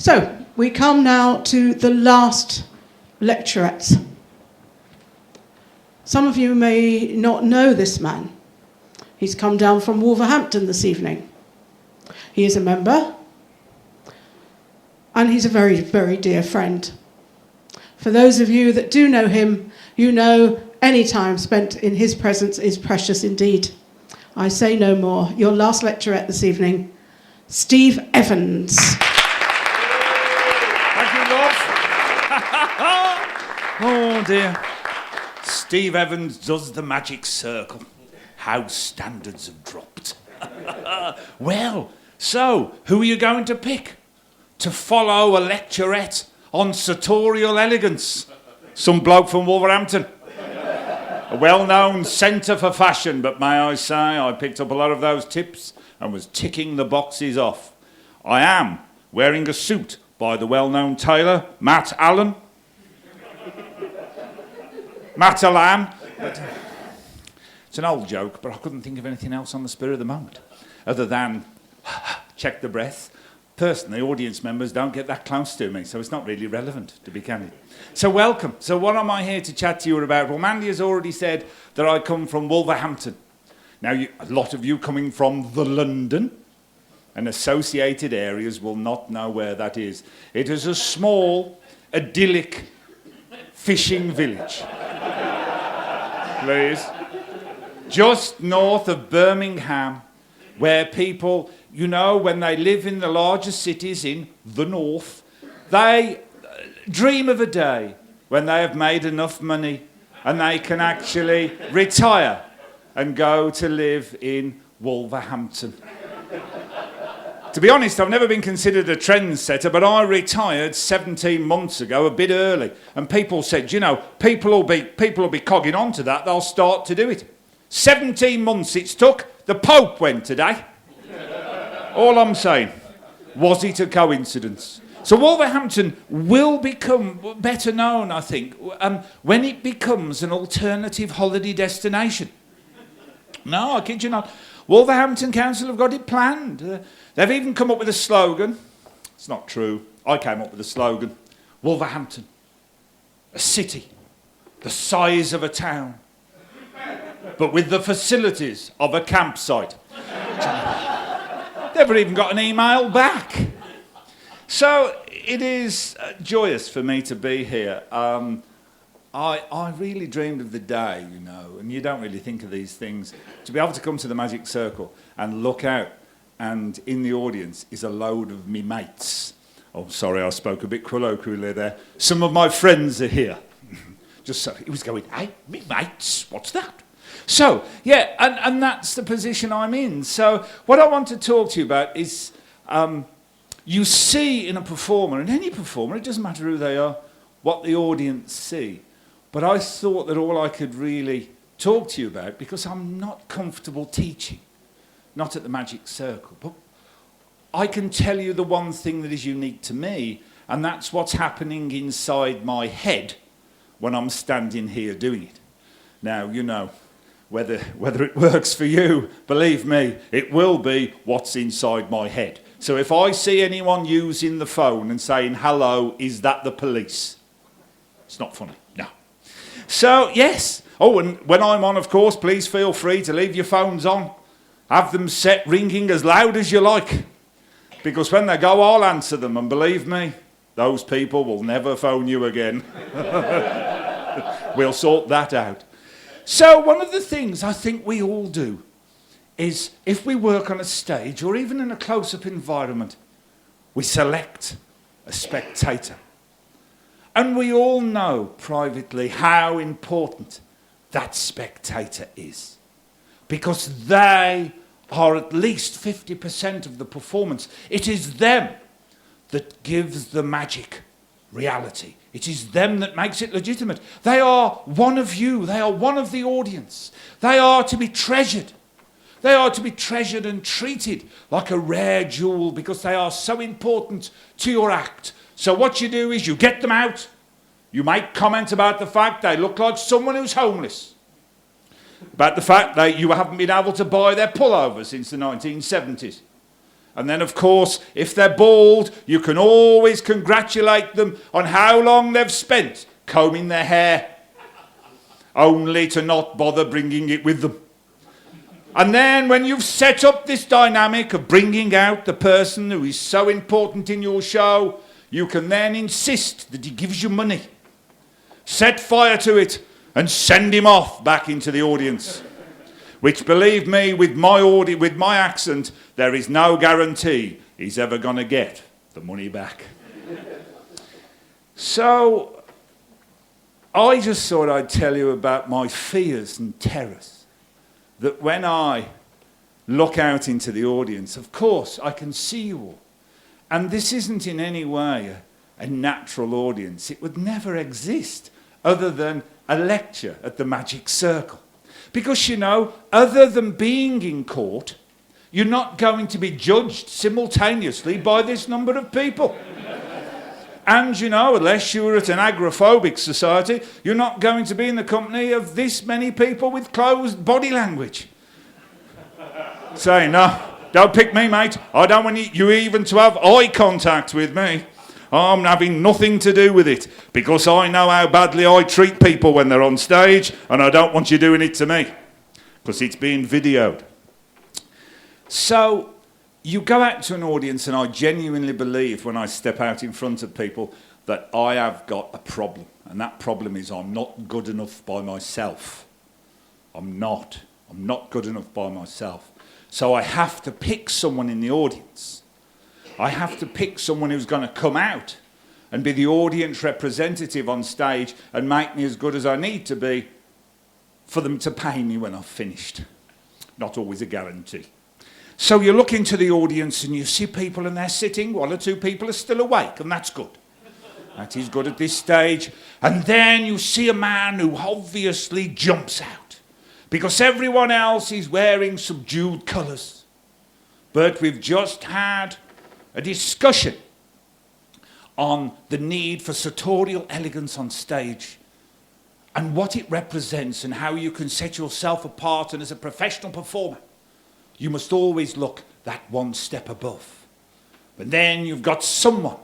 So, we come now to the last lecturettes. Some of you may not know this man. He's come down from Wolverhampton this evening. He is a member, and he's a very, very dear friend. For those of you that do know him, you know any time spent in his presence is precious indeed. I say no more. Your last lecturette this evening, Steve Evans. Thank you, love. Oh dear. Steve Evans does the magic circle. How standards have dropped. Well, so who are you going to pick to follow a lecturette on sartorial elegance? Some bloke from Wolverhampton. A well-known centre for fashion, but may I say I picked up a lot of those tips and was ticking the boxes off. I am wearing a suit by the well-known tailor, Matt Allen. Matt Allen. It's an old joke, but I couldn't think of anything else on the spur of the moment, other than check the breath. Personally, audience members don't get that close to me, so it's not really relevant, to be candid. So welcome. So what am I here to chat to you about? Well, Mandy has already said that I come from Wolverhampton. Now, a lot of you coming from the London and associated areas will not know where that is. It is a small, idyllic fishing village. Please. Just north of Birmingham, where people, you know, when they live in the larger cities in the north, they dream of a day when they have made enough money and they can actually retire and go to live in Wolverhampton. To be honest, I've never been considered a trendsetter, but I retired 17 months ago, a bit early, and people said, you know, people will be cogging on to that, they'll start to do it. 17 months it's took. The Pope went today. All I'm saying, was it a coincidence? So Wolverhampton will become better known, I think, when it becomes an alternative holiday destination. No, I kid you not. Wolverhampton Council have got it planned. They've even come up with a slogan. It's not true. I came up with a slogan. Wolverhampton, a city the size of a town, but with the facilities of a campsite. Never even got an email back. So it is joyous for me to be here. I really dreamed of the day, you know, and you don't really think of these things, to be able to come to the Magic Circle and look out, and in the audience is a load of me mates. Oh, sorry, I spoke a bit colloquially there. Some of my friends are here. Just so, he was going, hey, me mates, what's that? So, yeah, and that's the position I'm in. So what I want to talk to you about is, you see in a performer, in any performer, it doesn't matter who they are, what the audience see. But I thought that all I could really talk to you about, because I'm not comfortable teaching, not at the Magic Circle, but I can tell you the one thing that is unique to me, and that's what's happening inside my head when I'm standing here doing it. Now, you know, whether it works for you, believe me, it will be what's inside my head. So if I see anyone using the phone and saying, hello, is that the police? It's not funny, no. So, yes. Oh, and when I'm on, of course, please feel free to leave your phones on. Have them set ringing as loud as you like. Because when they go, I'll answer them. And believe me, those people will never phone you again. We'll sort that out. So one of the things I think we all do is, if we work on a stage or even in a close-up environment, we select a spectator. And we all know privately how important that spectator is, because they are at least 50% of the performance. It is them that gives the magic reality. It is them that makes it legitimate. They are one of you. They are one of the audience. They are to be treasured. They are to be treasured and treated like a rare jewel, because they are so important to your act. So what you do is you get them out. You make comment about the fact they look like someone who's homeless, about the fact that you haven't been able to buy their pullover since the 1970s. And then, of course, if they're bald, you can always congratulate them on how long they've spent combing their hair, only to not bother bringing it with them. And then when you've set up this dynamic of bringing out the person who is so important in your show, you can then insist that he gives you money, set fire to it, and send him off back into the audience. Which, believe me, with my accent, there is no guarantee he's ever going to get the money back. So, I just thought I'd tell you about my fears and terrors. That when I look out into the audience, of course, I can see you all. And this isn't in any way a natural audience. It would never exist other than a lecture at the Magic Circle. Because, you know, other than being in court, you're not going to be judged simultaneously by this number of people. And, you know, unless you were at an agoraphobic society, you're not going to be in the company of this many people with closed body language. Saying, no, don't pick me, mate. I don't want you even to have eye contact with me. I'm having nothing to do with it because I know how badly I treat people when they're on stage and I don't want you doing it to me because it's being videoed. So you go out to an audience and I genuinely believe when I step out in front of people that I have got a problem, and that problem is I'm not good enough by myself. I'm not good enough by myself. So I have to pick someone in the audience. I have to pick someone who's going to come out and be the audience representative on stage and make me as good as I need to be for them to pay me when I've finished. Not always a guarantee. So you look into the audience and you see people and they're sitting, one or two people are still awake, and that's good. That is good at this stage. And then you see a man who obviously jumps out because everyone else is wearing subdued colours. But we've just had a discussion on the need for sartorial elegance on stage and what it represents and how you can set yourself apart. And as a professional performer, you must always look that one step above. But then you've got someone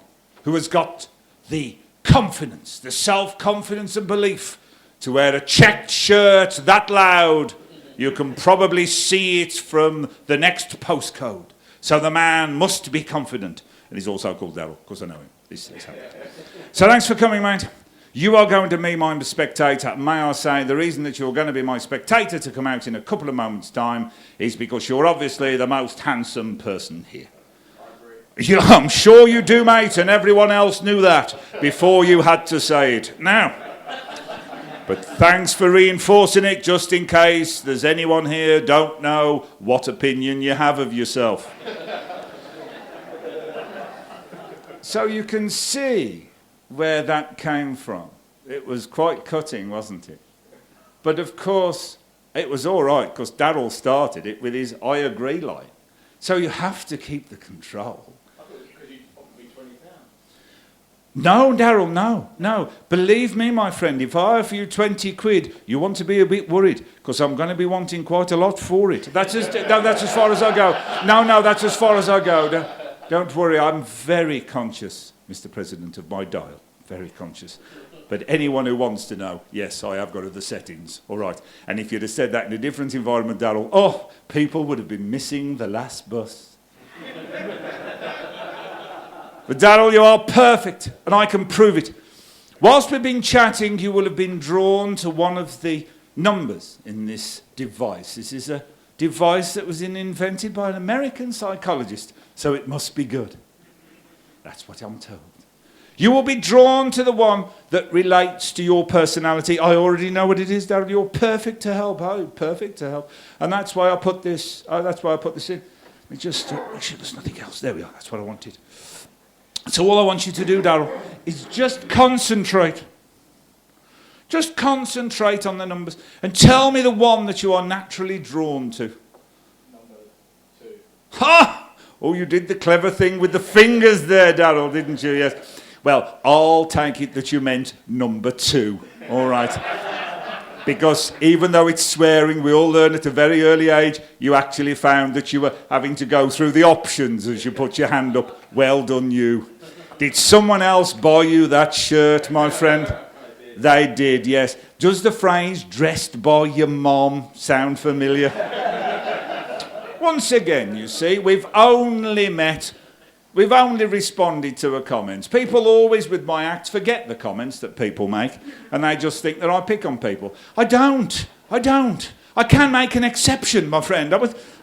who has got the confidence, the self-confidence and belief to wear a checked shirt that loud you can probably see it from the next postcode. So the man must be confident. And he's also called Daryl, because I know him. This happened. So thanks for coming, mate. You are going to be my spectator. May I say, the reason that you're going to be my spectator to come out in a couple of moments' time is because you're obviously the most handsome person here. Yeah, I'm sure you do, mate, and everyone else knew that before you had to say it. Now, but thanks for reinforcing it, just in case there's anyone here don't know what opinion you have of yourself. So you can see where that came from. It was quite cutting, wasn't it? But of course, it was all right, because Daryl started it with his I agree line. So you have to keep the control. No, Daryl, no. Believe me, my friend, if I offer you 20 quid, you want to be a bit worried, because I'm going to be wanting quite a lot for it. That's as far as I go. No, that's as far as I go. Don't worry, I'm very conscious, Mr. President, of my dial. Very conscious. But anyone who wants to know, yes, I have got other settings. All right. And if you'd have said that in a different environment, Daryl, people would have been missing the last bus. But Daryl, you are perfect, and I can prove it. Whilst we've been chatting, you will have been drawn to one of the numbers in this device. This is a device that was invented by an American psychologist, so it must be good. That's what I'm told. You will be drawn to the one that relates to your personality. I already know what it is, Daryl. You're perfect to help. Oh, perfect to help. And that's why I put this. That's why I put this in. Let me just make sure there's nothing else. There we are. That's what I wanted. So all I want you to do, Daryl, is just concentrate. Just concentrate on the numbers and tell me the one that you are naturally drawn to. Number 2. Ha! Oh, you did the clever thing with the fingers there, Daryl, didn't you? Yes. Well, I'll take it that you meant number 2. All right. Because even though it's swearing, we all learn at a very early age, you actually found that you were having to go through the options as you put your hand up. Well done, you. Did someone else buy you that shirt, my friend? They did, yes. Does the phrase dressed by your mom sound familiar? Once again, you see, we've only responded to a comment. People always, with my act, forget the comments that people make, and they just think that I pick on people. I don't. I can make an exception, my friend. I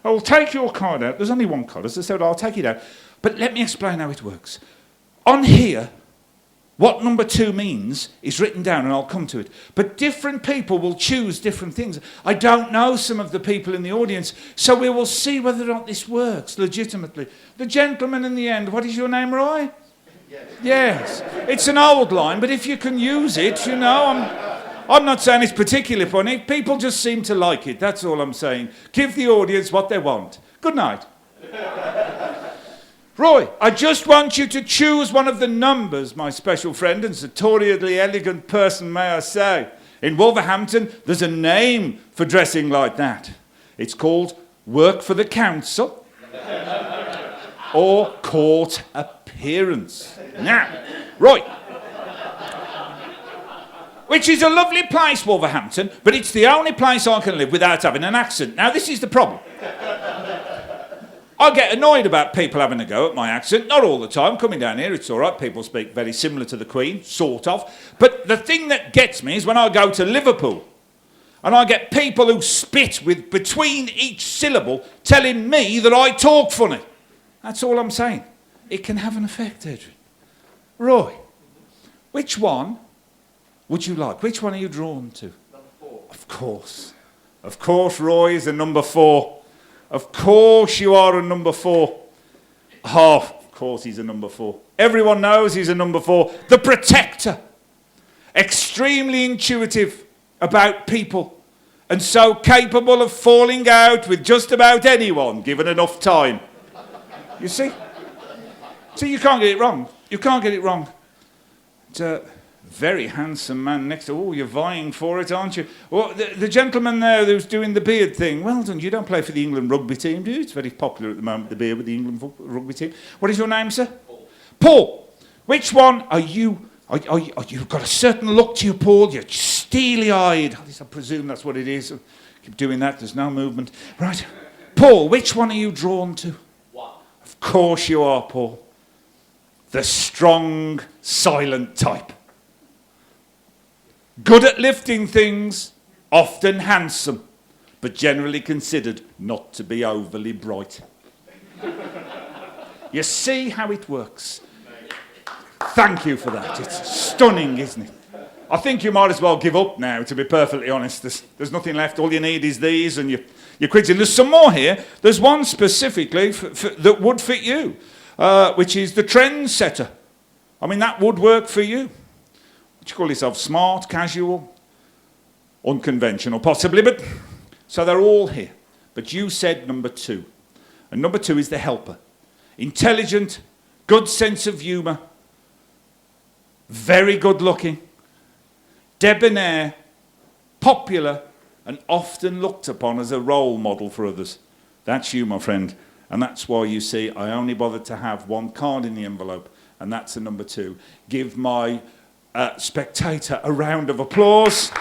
will take your card out. There's only one card, as I said, I'll take it out. But let me explain how it works. On here, what number 2 means is written down, and I'll come to it. But different people will choose different things. I don't know some of the people in the audience, so we will see whether or not this works legitimately. The gentleman in the end, what is your name, Roy? Yes. It's an old line, but if you can use it, you know, I'm not saying it's particularly funny. People just seem to like it. That's all I'm saying. Give the audience what they want. Good night. Roy, I just want you to choose one of the numbers, my special friend and sartorially elegant person, may I say. In Wolverhampton, there's a name for dressing like that. It's called work for the council or court appearance. Now, Roy, which is a lovely place, Wolverhampton, but it's the only place I can live without having an accent. Now, this is the problem. I get annoyed about people having a go at my accent. Not all the time. Coming down here, it's all right. People speak very similar to the Queen, sort of. But the thing that gets me is when I go to Liverpool and I get people who spit with between each syllable telling me that I talk funny. That's all I'm saying. It can have an effect, Adrian. Roy, which one would you like? Which one are you drawn to? Number 4. Of course. Of course, Roy is a number 4. Of course you are a number 4. Oh, of course he's a number 4. Everyone knows he's a number 4. The protector. Extremely intuitive about people. And so capable of falling out with just about anyone, given enough time. You see? So you can't get it wrong. You can't get it wrong. It's a very handsome man next to... Oh, you're vying for it, aren't you? Well, the gentleman there who's doing the beard thing, well done. You don't play for the England rugby team, do you? It's very popular at the moment, the beard with the England rugby team. What is your name, sir? Paul. Paul, which one are you... You've got a certain look to you, Paul. You're steely-eyed. At least I presume that's what it is. Keep doing that. There's no movement. Right. Paul, which one are you drawn to? 1. Of course you are, Paul. The strong, silent type. Good at lifting things, often handsome, but generally considered not to be overly bright. You see how it works? Thank you for that. It's stunning, isn't it? I think you might as well give up now, to be perfectly honest. There's nothing left. All you need is these and you're quitting. There's some more here. There's one specifically that would fit you, which is the trendsetter. I mean, that would work for you. What do you call yourself? Smart, casual, unconventional, possibly. But so they're all here. But you said number 2. And number 2 is the helper. Intelligent, good sense of humour, very good looking, debonair, popular, and often looked upon as a role model for others. That's you, my friend. And that's why you see I only bothered to have one card in the envelope, and that's a number 2. Give my spectator a round of applause,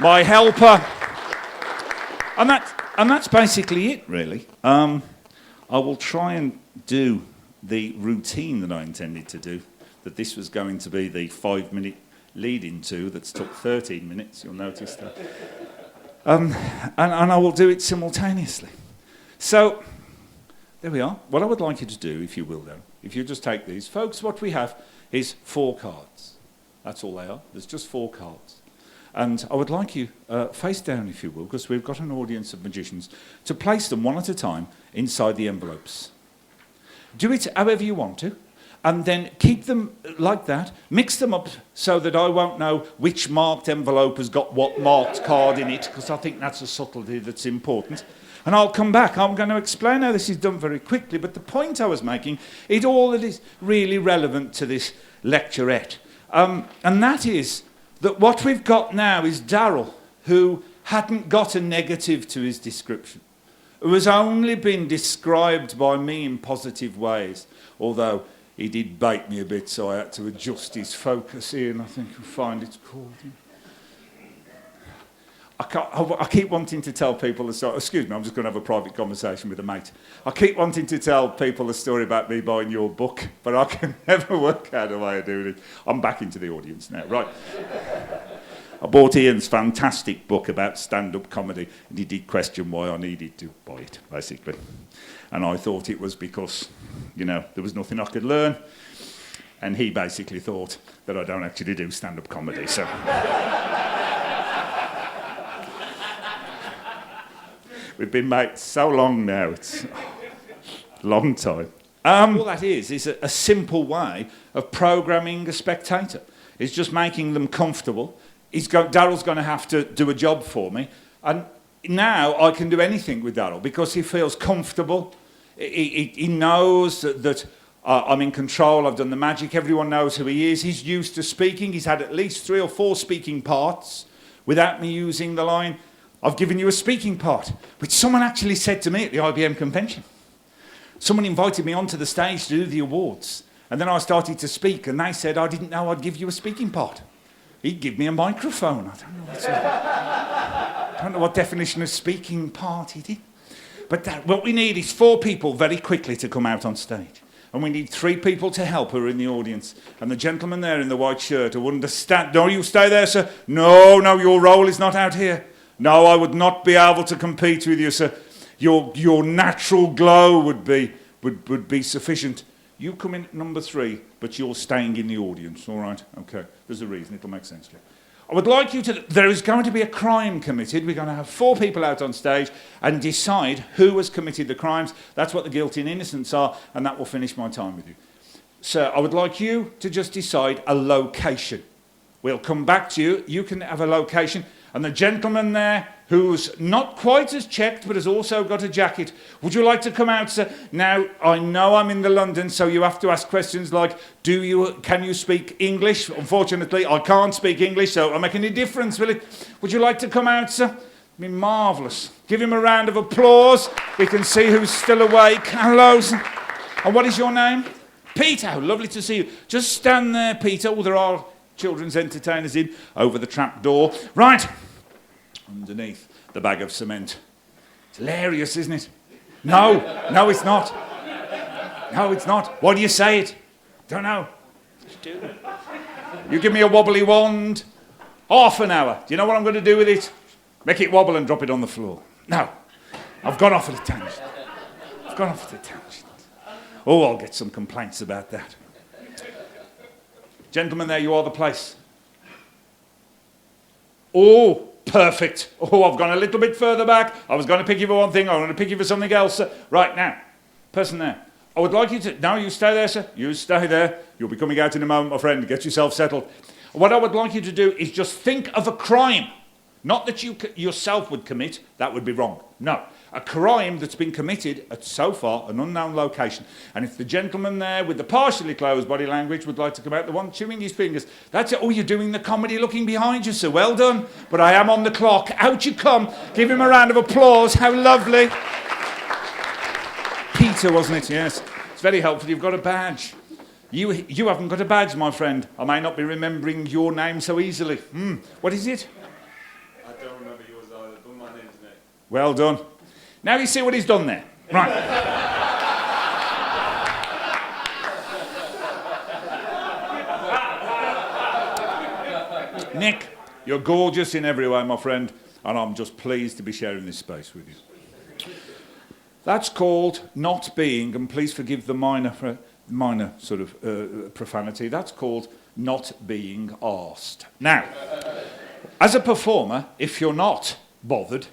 my helper. And that's basically it, really. I will try and do the routine that I intended to do, that this was going to be the 5-minute lead into that's took 13 minutes, you'll notice that. And I will do it simultaneously. So, there we are. What I would like you to do, if you will, though, if you just take these, folks, what we have is 4 cards. That's all they are. There's just 4 cards. And I would like you, face down, if you will, because we've got an audience of magicians, to place them one at a time inside the envelopes. Do it however you want to, and then keep them like that. Mix them up so that I won't know which marked envelope has got what marked card in it, because I think that's a subtlety that's important. And I'll come back. I'm going to explain how this is done very quickly, but the point I was making is all that is really relevant to this lecturette. And that is that what we've got now is Darryl, who hadn't got a negative to his description, who has only been described by me in positive ways, although he did bait me a bit, so I had to adjust his focus here, and I think you'll find it's called. I keep wanting to tell people the story. Excuse me, I'm just going to have a private conversation with a mate. I keep wanting to tell people a story about me buying your book, but I can never work out a way of doing it. I'm back into the audience now. Right. I bought Ian's fantastic book about stand-up comedy, and he did question why I needed to buy it, basically. And I thought it was because, there was nothing I could learn. And he basically thought that I don't actually do stand-up comedy, so... We've been mates so long now, it's a long time. All that is a simple way of programming a spectator. It's just making them comfortable. Daryl's going to have to do a job for me. And now I can do anything with Daryl because he feels comfortable. He knows that I'm in control, I've done the magic, everyone knows who he is. He's used to speaking. He's had at least 3 or 4 speaking parts without me using the line, I've given you a speaking part, which someone actually said to me at the IBM convention. Someone invited me onto the stage to do the awards, and then I started to speak, and they said, I didn't know I'd give you a speaking part. He'd give me a microphone. I don't know what definition of speaking part he did. But what we need is 4 people very quickly to come out on stage. And we need 3 people to help who are in the audience. And the gentleman there in the white shirt who understand, no, you stay there, sir. No, your role is not out here. No, I would not be able to compete with you, sir. Your natural glow would be sufficient. You come in at number 3, but you're staying in the audience, all right? Okay, there's a reason, it'll make sense to you. I would like you to... There is going to be a crime committed. We're going to have 4 people out on stage and decide who has committed the crimes. That's what the guilty and innocence are, and that will finish my time with you. Sir, I would like you to just decide a location. We'll come back to you. You can have a location. And the gentleman there, who's not quite as checked, but has also got a jacket, would you like to come out, sir? Now, I know I'm in the London, so you have to ask questions like, can you speak English? Unfortunately, I can't speak English, so it'll make any difference, will it? Would you like to come out, sir? It'd be marvellous. Give him a round of applause. We can see who's still awake. Hello, sir. And what is your name? Peter. How lovely to see you. Just stand there, Peter. Oh, there are children's entertainers in over the trap door. Right. Underneath the bag of cement. It's hilarious, isn't it? No, it's not. No, it's not. Why do you say it? Don't know. Just do it. You give me a wobbly wand. Half an hour. Do you know what I'm going to do with it? Make it wobble and drop it on the floor. No. I've gone off at a tangent. Oh, I'll get some complaints about that. Gentlemen, there you are, the place. Oh, perfect. Oh, I've gone a little bit further back. I was going to pick you for one thing. I'm going to pick you for something else. Right, now, person there. I would like you to... No, you stay there, sir. You stay there. You'll be coming out in a moment, my friend. Get yourself settled. What I would like you to do is just think of a crime. Not that you yourself would commit. That would be wrong. No. A crime that's been committed at, so far, an unknown location. And if the gentleman there with the partially closed body language would like to come out, the one chewing his fingers, that's it. Oh, you're doing the comedy looking behind you, sir. Well done. But I am on the clock. Out you come. Give him a round of applause. How lovely. Peter, wasn't it? Yes. It's very helpful. You've got a badge. You haven't got a badge, my friend. I may not be remembering your name so easily. What is it? I don't remember yours either, but my name's Nick. Well done. Now you see what he's done there. Right. Nick, you're gorgeous in every way, my friend, and I'm just pleased to be sharing this space with you. That's called not being, and please forgive the minor sort of profanity, that's called not being asked. Now, as a performer, if you're not bothered,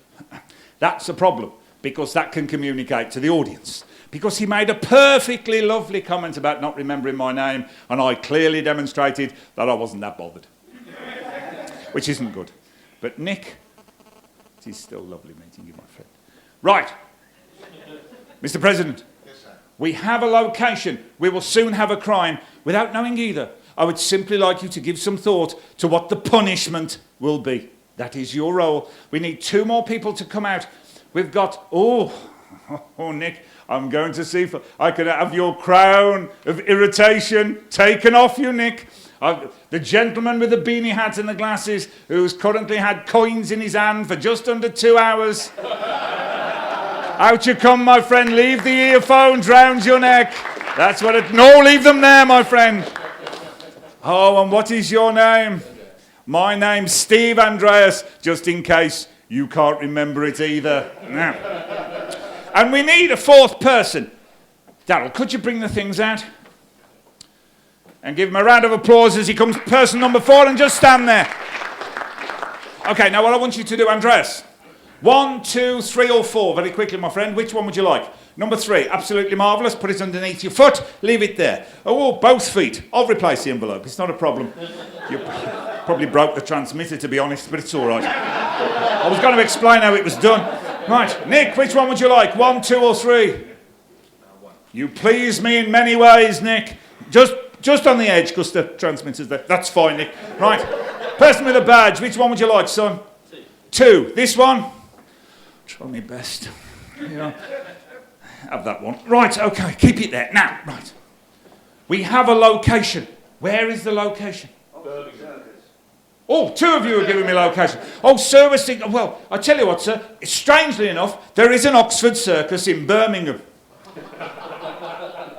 that's a problem. Because that can communicate to the audience. Because he made a perfectly lovely comment about not remembering my name, and I clearly demonstrated that I wasn't that bothered. Which isn't good. But Nick, it is still lovely meeting you, my friend. Right. Mr. President. Yes, sir. We have a location. We will soon have a crime. Without knowing either, I would simply like you to give some thought to what the punishment will be. That is your role. We need 2 more people to come out. We've got, Nick, I'm going to see, I could have your crown of irritation taken off you, Nick. The gentleman with the beanie hat and the glasses who's currently had coins in his hand for just under 2 hours. Out you come, my friend. Leave the earphones round your neck. That's what it... No, leave them there, my friend. Oh, and what is your name? My name's Steve Andreas, just in case you can't remember it either. Now. And we need a 4th person. Darryl, could you bring the things out? And give him a round of applause as he comes, person number 4, and just stand there. Okay, now what I want you to do, Andreas. 1, 2, 3 or 4, very quickly, my friend. Which one would you like? Number 3, absolutely marvellous. Put it underneath your foot. Leave it there. Oh, both feet. I'll replace the envelope. It's not a problem. You probably broke the transmitter, to be honest, but it's all right. I was going to explain how it was done. Right, Nick, which one would you like? 1, 2 or 3? You please me in many ways, Nick. Just on the edge, because the transmitter's there. That's fine, Nick. Right. Person with a badge, which one would you like, son? 2. This one? Try my best. Yeah. Have that one. Right, okay, keep it there. Now, right. We have a location. Where is the location? Oh, 2 of you are giving me location. Oh, sir, well, I tell you what, sir, strangely enough, there is an Oxford circus in Birmingham.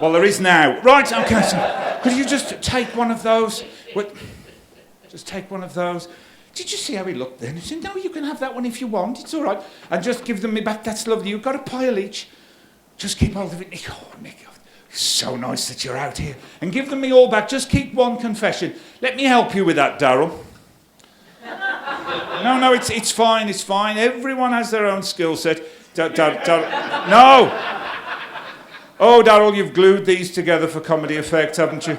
Well, there is now. Right, okay, so could you just take one of those? Wait, just take one of those. Did you see how he looked then? He said, no, you can have that one if you want. It's all right. And just give them me back. That's lovely. You've got a pile each. Just keep hold of it, Nick. Oh, Nick, it's so nice that you're out here. And give them me all back. Just keep one confession. Let me help you with that, Darryl. No, it's fine. It's fine. Everyone has their own skill set. No. Oh, Darryl, you've glued these together for comedy effect, haven't you?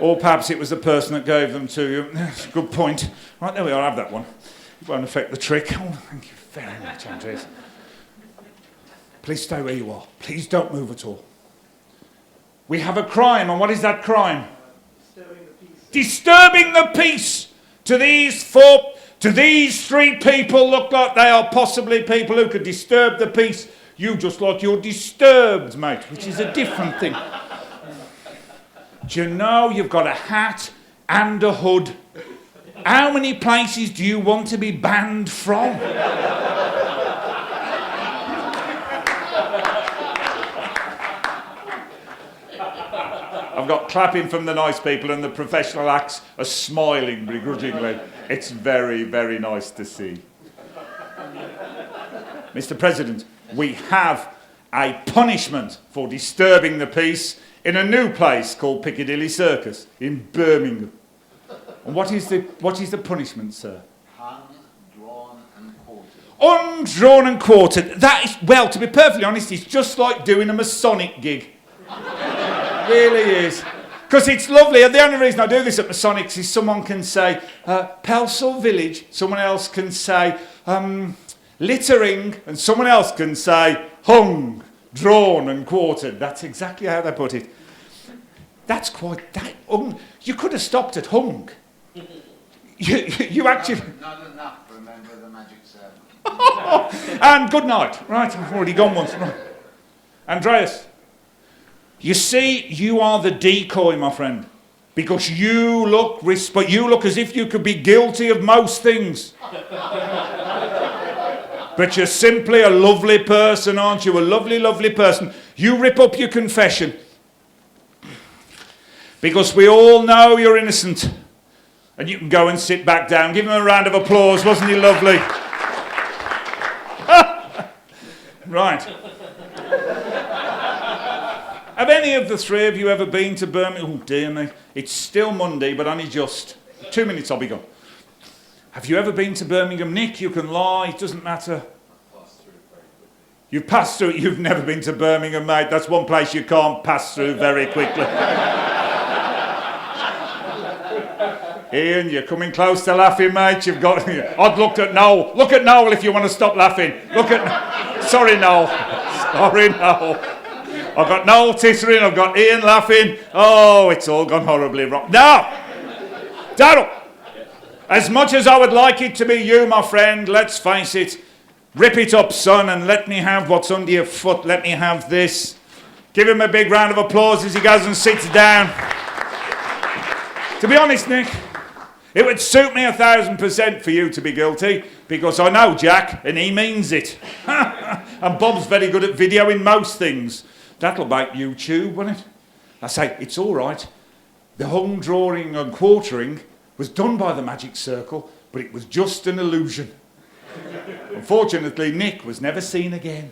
Or perhaps it was the person that gave them to you. Good point. Right, there we are. Have that one. It won't affect the trick. Oh, thank you very much, Andreas. Please stay where you are. Please don't move at all. We have a crime, and what is that crime? Disturbing the peace. Disturbing the peace. To these 3 people look like they are possibly people who could disturb the peace. You just like you're disturbed, mate, which is a different thing. Do you know you've got a hat and a hood? How many places do you want to be banned from? I've got clapping from the nice people and the professional acts are smiling begrudgingly. It's very, very nice to see. Mr. President, we have a punishment for disturbing the peace in a new place called Piccadilly Circus in Birmingham. And what is the punishment, sir? Hung, drawn and quartered. Undrawn and quartered. That is, well, to be perfectly honest, it's just like doing a Masonic gig. It really is. Because it's lovely. And the only reason I do this at Masonics is someone can say Pelsall Village, someone else can say littering, and someone else can say hung, drawn and quartered. That's exactly how they put it. That's quite... you could have stopped at hung. You actually... Not enough to remember the magic 7. And good night. Right, I've already gone once. Right. Andreas, you see, you are the decoy, my friend. Because you look as if you could be guilty of most things. But you're simply a lovely person, aren't you? A lovely, lovely person. You rip up your confession. Because we all know you're innocent. And you can go and sit back down. Give him a round of applause. Wasn't he lovely? Right. Have any of the 3 of you ever been to Birmingham? Oh, dear me. It's still Monday, but only just. 2 minutes, I'll be gone. Have you ever been to Birmingham? Nick, you can lie. It doesn't matter. You've passed through it. You've never been to Birmingham, mate. That's one place you can't pass through very quickly. Ian, you're coming close to laughing, mate. You've got... I'd looked at Noel. Look at Noel if you want to stop laughing. Look at... Sorry, Noel. Sorry, Noel. I've got Noel tittering. I've got Ian laughing. Oh, it's all gone horribly wrong. Now, Darryl, As much as I would like it to be you, my friend, let's face it, rip it up, son, and let me have what's under your foot. Let me have this. Give him a big round of applause as he goes and sits down. To be honest, Nick, it would suit me 1,000% for you to be guilty, because I know Jack, and he means it. And Bob's very good at videoing most things. That'll make YouTube, won't it? I say, it's all right. The hung drawing and quartering was done by the Magic Circle, but it was just an illusion. Unfortunately, Nick was never seen again,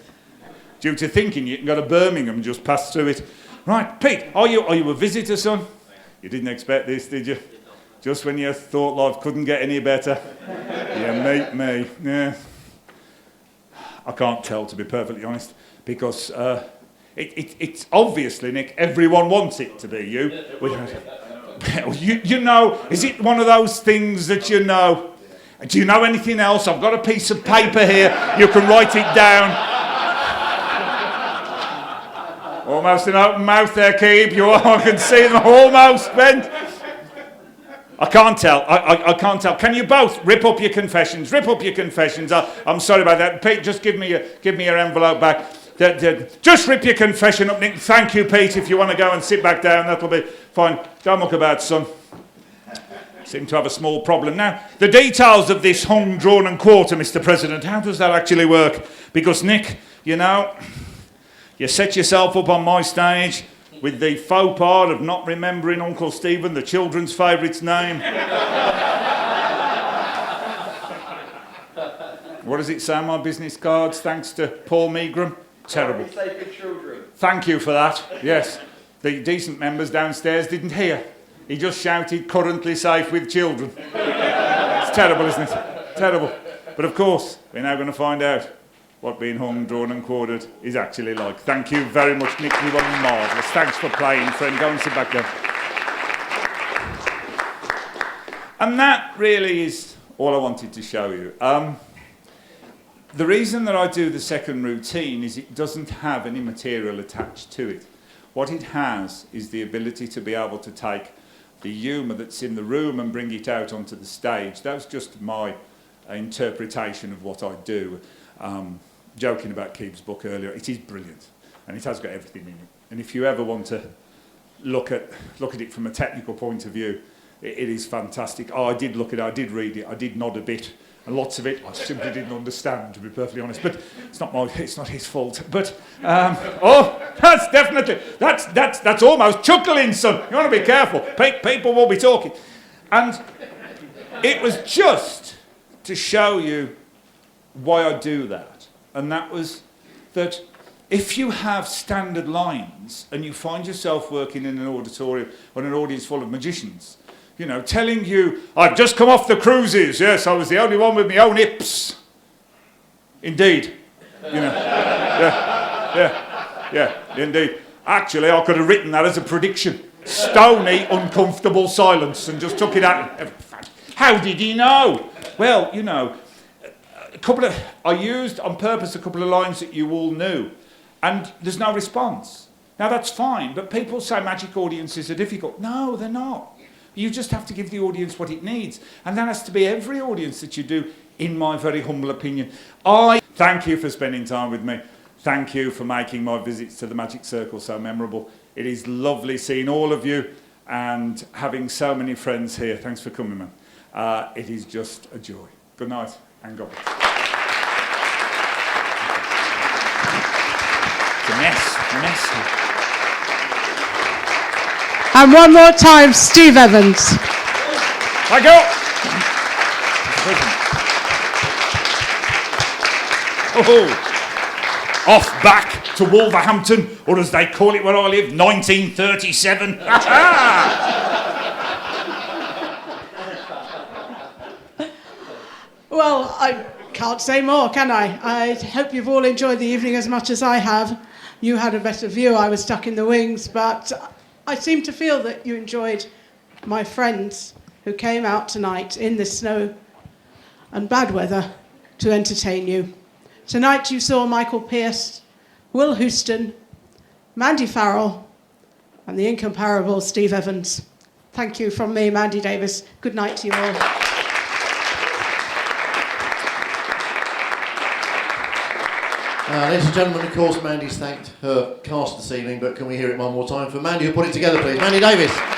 due to thinking you can go to Birmingham and just pass through it. Right, Pete, are you a visitor, son? You didn't expect this, did you? Just when you thought life couldn't get any better. You meet me. Yeah. I can't tell, to be perfectly honest, because it's obviously, Nick, everyone wants it to be you. You know, is it one of those things that you know? Do you know anything else? I've got a piece of paper here. You can write it down. Almost an open mouth there, Keeb. I can see them almost bent. I can't tell. I can't tell. Can you both rip up your confessions? Rip up your confessions. I'm sorry about that. Pete, just give me your envelope back. Just rip your confession up, Nick. Thank you, Pete. If you want to go and sit back down, that'll be fine. Don't muck about, son. Seem to have a small problem. Now, the details of this hung, drawn and quarter, Mr. President, how does that actually work? Because, Nick, you know, you set yourself up on my stage with the faux pas of not remembering Uncle Stephen, the children's favourite's name. What does it say on my business cards? Thanks to Paul Megram. Terrible. Thank you for that. Yes. The decent members downstairs didn't hear. He just shouted, currently safe with children. It's terrible, isn't it? Terrible. But of course, we're now going to find out what being hung, drawn and quartered is actually like. Thank you very much, Nick. You were marvellous. Thanks for playing, friend. Go and sit back down. And that really is all I wanted to show you. The reason that I do the second routine is it doesn't have any material attached to it. What it has is the ability to be able to take the humour that's in the room and bring it out onto the stage. That's just my interpretation of what I do. Joking about Keeb's book earlier, it is brilliant, and it has got everything in it. And if you ever want to look at it from a technical point of view, it is fantastic. Oh, I did look at it, I did read it, I did nod a bit, and lots of it I simply didn't understand, to be perfectly honest. But it's not his fault. But that's definitely that's almost chuckling, son. You want to be careful. People will be talking, and it was just to show you why I do that. And that was that if you have standard lines and you find yourself working in an auditorium or an audience full of magicians, you know, telling you, I've just come off the cruises, yes, I was the only one with my own hips. Indeed. You know, yeah, indeed. Actually, I could have written that as a prediction. Stony, uncomfortable silence, and just took it out. How did he know? Well, you know, I used on purpose a couple of lines that you all knew, and there's no response. Now that's fine, but people say magic audiences are difficult. No, they're not. You just have to give the audience what it needs, and that has to be every audience that you do, in my very humble opinion. I thank you for spending time with me. Thank you for making my visits to the Magic Circle so memorable. It is lovely seeing all of you and having so many friends here. Thanks for coming, man. It is just a joy. Good night, and God bless. It's a mess. And one more time, Steve Evans. I go. Oh, off back to Wolverhampton, or as they call it where I live, 1937. Well, I can't say more, can I? I hope you've all enjoyed the evening as much as I have. You had a better view. I was stuck in the wings, but I seem to feel that you enjoyed my friends who came out tonight in the snow and bad weather to entertain you. Tonight you saw Michael Pearce, Will Houston, Mandy Farrell, and the incomparable Steve Evans. Thank you from me, Mandy Davis. Good night to you all. Ladies and gentlemen, of course, Mandy's thanked her cast this evening, but can we hear it one more time for Mandy, who put it together, please? Mandy Davis.